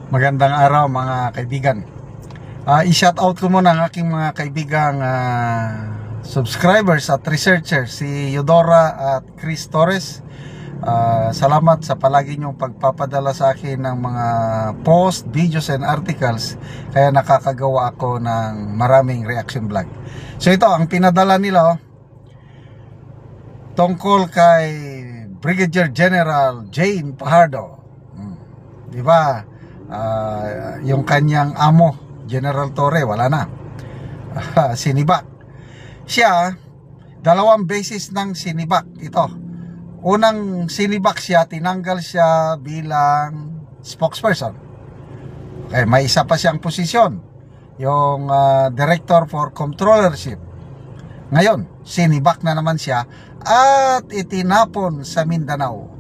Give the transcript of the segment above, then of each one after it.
Magandang araw mga kaibigan. I-shout out ko muna ang aking mga kaibigang subscribers at researchers, si Eudora at Chris Torres. Salamat sa palagi nyong pagpapadala sa akin ng mga post, videos and articles. Kaya nakakagawa ako ng maraming reaction vlog. So ito ang pinadala nila tungkol kay Brigadier General Jane Fajardo. Diba? Yung kanyang amo, General Torre, wala na. Sinibak. Siya, 2 beses ng sinibak ito. Unang sinibak siya, tinanggal siya bilang spokesperson. Okay, may isa pa siyang posisyon, yung Director for Controllership. Ngayon, sinibak na naman siya at itinapon sa Mindanao.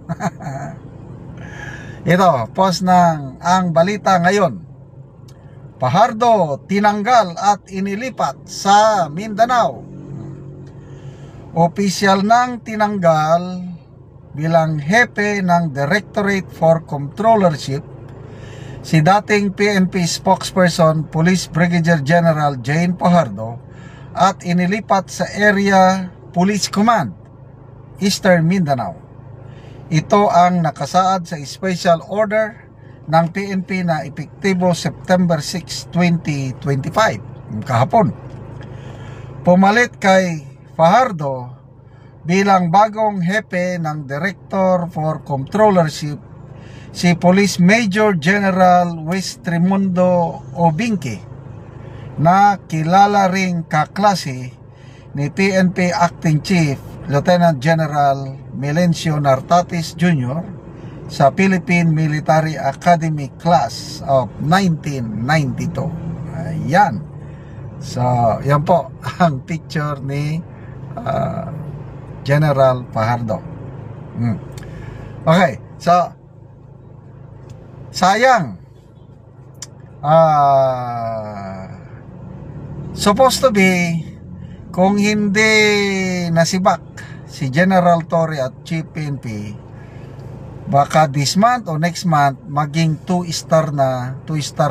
Ito, post ng Ang Balita Ngayon. Fajardo tinanggal at inilipat sa Mindanao. Opisyal nang tinanggal bilang hepe ng Directorate for Controllership si dating PNP spokesperson Police Brigadier General Jane Fajardo at inilipat sa Area Police Command, Eastern Mindanao. Ito ang nakasaad sa Special Order ng PNP na epektibo September 6, 2025, kahapon. Pumalit kay Fajardo bilang bagong hepe ng Director for Controllership si Police Major General Westrimundo Obinque, na kilala ring kaklase ni PNP Acting Chief Lieutenant General Melencio Nartatis Jr. sa Philippine Military Academy Class of 1992. Ayan. So, yan po ang picture ni General Fajardo. Okay. So, sayang. Supposed to be, kung hindi nasibak si General Torre at Chief PNP, baka this month o next month maging 2-star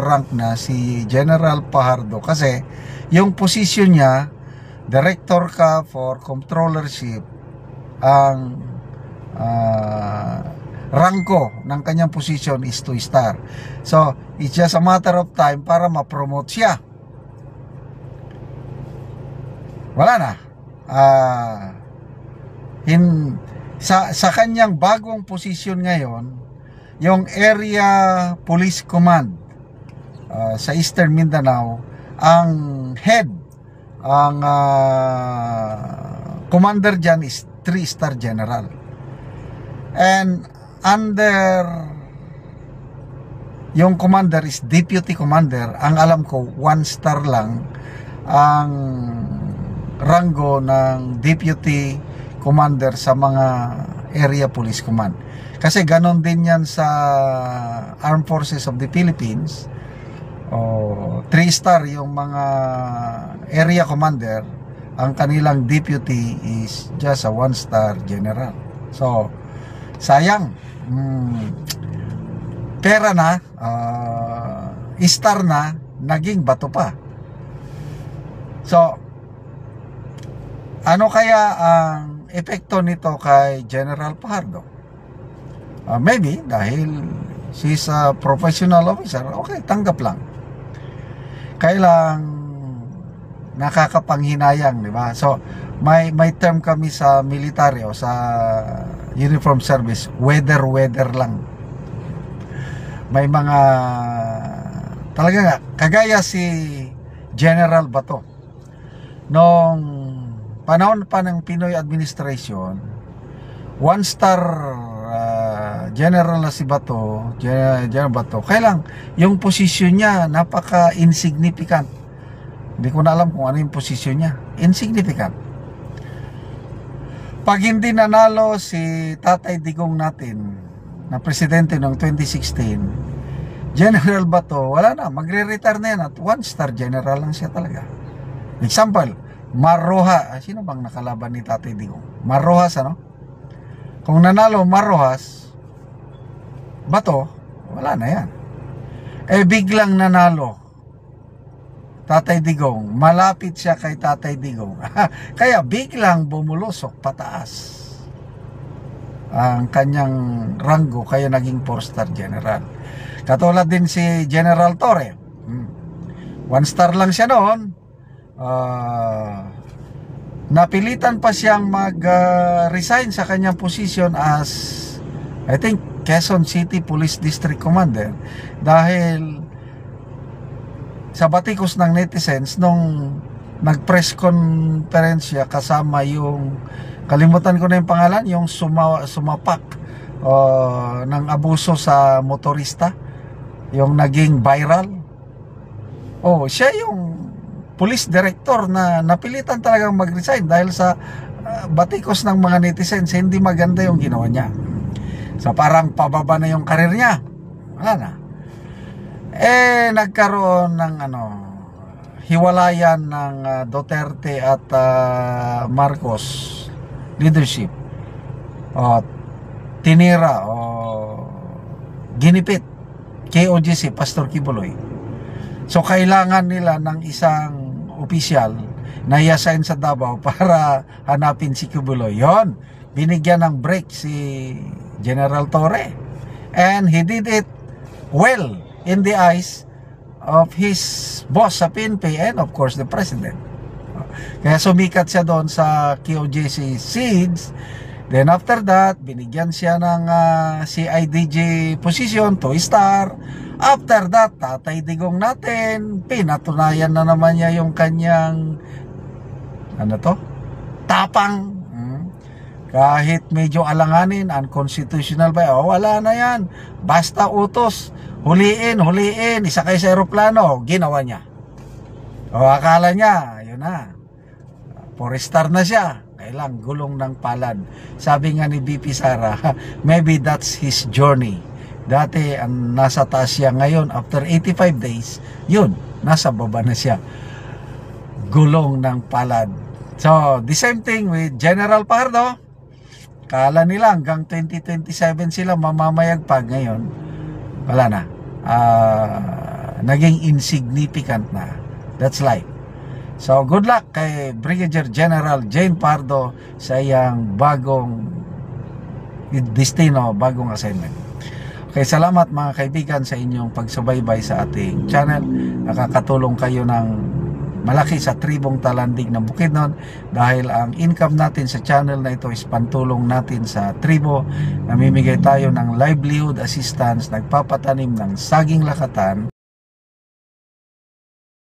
rank na si General Fajardo, kasi yung posisyon niya, Director ka for Controllership, ang ranko ng kanyang posisyon is 2-star. So it's just a matter of time para ma-promote siya. Wala na. Sa kanyang bagong posisyon ngayon, yung Area Police Command sa Eastern Mindanao, ang head, ang commander dyan is 3-star general. And under yung commander is deputy commander. Ang alam ko 1-star lang ang ranggo ng deputy commander sa mga area police command, kasi ganon din yan sa Armed Forces of the Philippines. 3-star yung mga area commander, ang kanilang deputy is just a 1-star general. So sayang, pera na, star na, naging bato pa. So ano kaya ang epekto nito kay General Fajardo? Maybe dahil she's a professional officer, okay, tanggap lang. Kailang nakakapanghinayang, di ba? So may term kami sa military o sa uniform service, weather lang. May mga talaga nga, kagaya si General Bato nung panahon pa ng Pinoy administration, 1-star general na si Bato, General Bato. Kailang yung posisyon niya napaka-insignificant. Hindi ko na alam kung ano yung posisyon niya. Insignificant. Pag hindi nanalo si Tatay Digong natin na presidente noong 2016, General Bato, wala na, magre-retire na yan at 1-star general lang siya talaga. Example, Marroja, sino bang nakalaban ni Tatay Digong? Marrojas, ano? Kung nanalo Marrojas, Bato, wala na yan. biglang nanalo Tatay Digong. Malapit siya kay Tatay Digong. Kaya biglang bumulusok pataas ang kanyang ranggo, kaya naging 4-star general. Katulad din si General Torre. 1-star lang siya noon. Napilitan pa siyang mag-resign sa kanyang position as, I think, Quezon City Police District Commander dahil sa batikos ng netizens nung nag-press conference siya kasama yung, kalimutan ko na yung pangalan, yung sumapak ng abuso sa motorista, yung naging viral. Siya yung police director na napilitan talagang mag-resign dahil sa batikos ng mga netizens. Hindi maganda yung ginawa niya. So parang pababa na yung karir niya. Wala na. Nagkaroon ng hiwalayan ng Duterte at Marcos leadership. Tinira o ginipit KOJC, Pastor Kibuloy. So kailangan nila ng isang opisyal na i-assign sa Davao para hanapin si Kibuloy. Yon, binigyan ng break si General Torre, and he did it well in the eyes of his boss sa PNP and of course the president. Kaya sumikat siya doon sa KOJC seeds. Then after that, binigyan siya ng CIDG position, 2-star. After that, Tatay Digong natin, pinatunayan na naman niya yung kanyang tapang. Kahit medyo alanganin, unconstitutional ba? Wala na yan. Basta utos, huliin, isa kayo sa aeroplano, ginawa niya. Akala niya, yun na, 4-star na siya. Kailang gulong ng palad. Sabi nga ni BP Sara, maybe that's his journey. Dati nasa taas siya, ngayon after 85 days, yun, nasa baba na siya. Gulong ng palad. So, the same thing with General Pardo. Kala nila hanggang 2027 sila mamamayagpag, ngayon wala na. Naging insignificant na. That's life. So good luck kay Brigadier General Jane Pardo sa iyang bagong destino, bagong assignment. Okay, salamat mga kaibigan sa inyong pagsubaybay sa ating channel. Nakakatulong kayo ng malaki sa tribong Talandig ng Bukidnon dahil ang income natin sa channel na ito is pantulong natin sa tribo. Namimigay tayo ng livelihood assistance, nagpapatanim ng saging lakatan